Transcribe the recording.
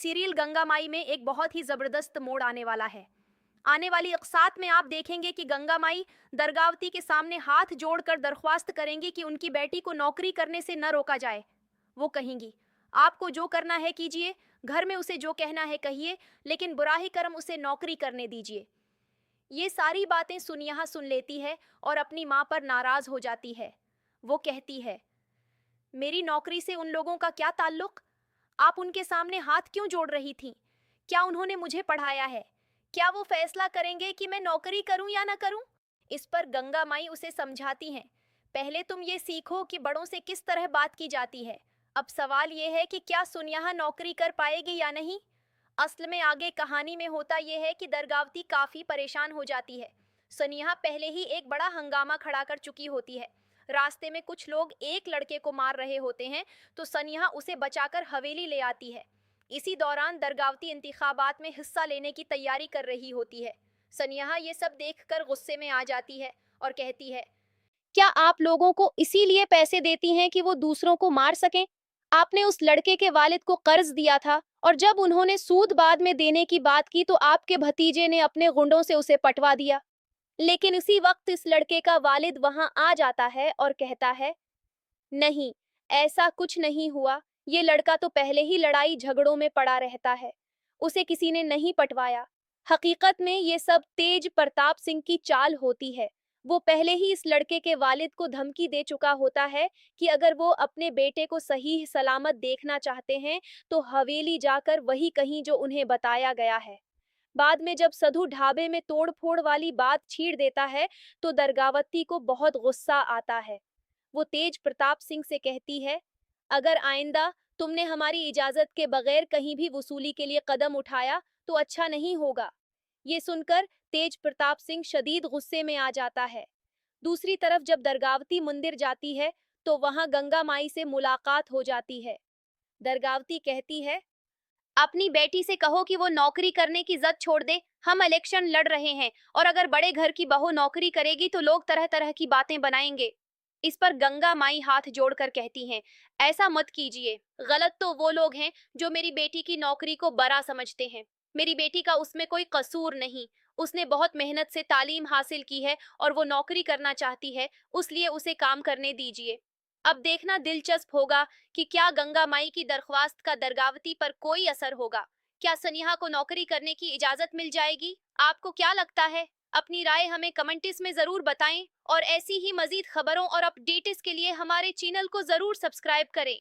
Serial Ganga माई में एक बहुत ही जबरदस्त मोड़ आने वाला है। आने वाली अक़सात में आप देखेंगे कि गंगा माई दरगावती के सामने हाथ जोड़कर दरख्वास्त करेंगी कि उनकी बेटी को नौकरी करने से न रोका जाए। वो कहेंगी, आपको जो करना है कीजिए, घर में उसे जो कहना है कहिए, लेकिन बुराही कर्म उसे नौकरी करने दीजिए। ये सारी बातें सुनिया सुन लेती है और अपनी माँ पर नाराज हो जाती है। वो कहती है, मेरी नौकरी से उन लोगों का क्या ताल्लुक? आप उनके सामने हाथ क्यों जोड़ रही थीं? क्या उन्होंने मुझे पढ़ाया है? क्या वो फैसला करेंगे कि मैं नौकरी करूं या ना करूं? इस पर गंगा माई उसे समझाती हैं, पहले तुम ये सीखो कि बड़ों से किस तरह बात की जाती है। अब सवाल ये है कि क्या सुनिया नौकरी कर पाएगी या नहीं। असल में आगे कहानी में होता यह है कि दरगावती काफी परेशान हो जाती है। सनिया पहले ही एक बड़ा हंगामा खड़ा कर चुकी होती है। रास्ते में कुछ लोग एक लड़के को मार रहे होते हैं, तो सनिया उसे बचाकर हवेली ले आती है। इसी दौरान दरगावती इंतखाबात में हिस्सा लेने की तैयारी कर रही होती है। सनिया ये सब देखकर गुस्से में आ जाती है और कहती है, क्या आप लोगों को इसीलिए पैसे देती हैं कि वो दूसरों को मार सकें? आपने उस लड़के के वालिद को कर्ज दिया था और जब उन्होंने सूद बाद में देने की बात की तो आपके भतीजे ने अपने गुंडों से उसे पटवा दिया। लेकिन इसी वक्त इस लड़के का वालिद वहां आ जाता है और कहता है, नहीं, ऐसा कुछ नहीं हुआ। ये लड़का तो पहले ही लड़ाई झगड़ों में पड़ा रहता है। उसे किसी ने नहीं पटवाया। हकीकत में ये सब तेज प्रताप सिंह की चाल होती है। वो पहले ही इस लड़के के वालिद को धमकी दे चुका होता है कि अगर वो अपने बेटे को सही सलामत देखना चाहते हैं तो हवेली जाकर वही कहीं जो उन्हें बताया गया है। बाद में जब सधु ढाबे में तोड़ फोड़ वाली बात छीड़ देता है तो दरगावती को बहुत गुस्सा आता है। वो तेज प्रताप सिंह से कहती है, अगर आइंदा तुमने हमारी इजाजत के बगैर कहीं भी वसूली के लिए कदम उठाया तो अच्छा नहीं होगा। ये सुनकर तेज प्रताप सिंह शदीद गुस्से में आ जाता है। दूसरी तरफ जब दरगावती मंदिर जाती है तो वहां गंगा माई से मुलाकात हो जाती है। दरगावती कहती है, अपनी बेटी से कहो कि वो नौकरी करने की जद छोड़ दे। हम इलेक्शन लड़ रहे हैं और अगर बड़े घर की बहू नौकरी करेगी तो लोग तरह तरह की बातें बनाएंगे। इस पर गंगा माई हाथ जोड़कर कहती हैं, ऐसा मत कीजिए। गलत तो वो लोग हैं जो मेरी बेटी की नौकरी को बड़ा समझते हैं। मेरी बेटी का उसमें कोई कसूर नहीं। उसने बहुत मेहनत से तालीम हासिल की है और वो नौकरी करना चाहती है, उसलिए उसे काम करने दीजिए। अब देखना दिलचस्प होगा कि क्या गंगा माई की दरख्वास्त का दरगावती पर कोई असर होगा। क्या सनिहा को नौकरी करने की इजाजत मिल जाएगी? आपको क्या लगता है? अपनी राय हमें कमेंट्स में जरूर बताएं और ऐसी ही मजीद खबरों और अपडेट्स के लिए हमारे चैनल को जरूर सब्सक्राइब करें।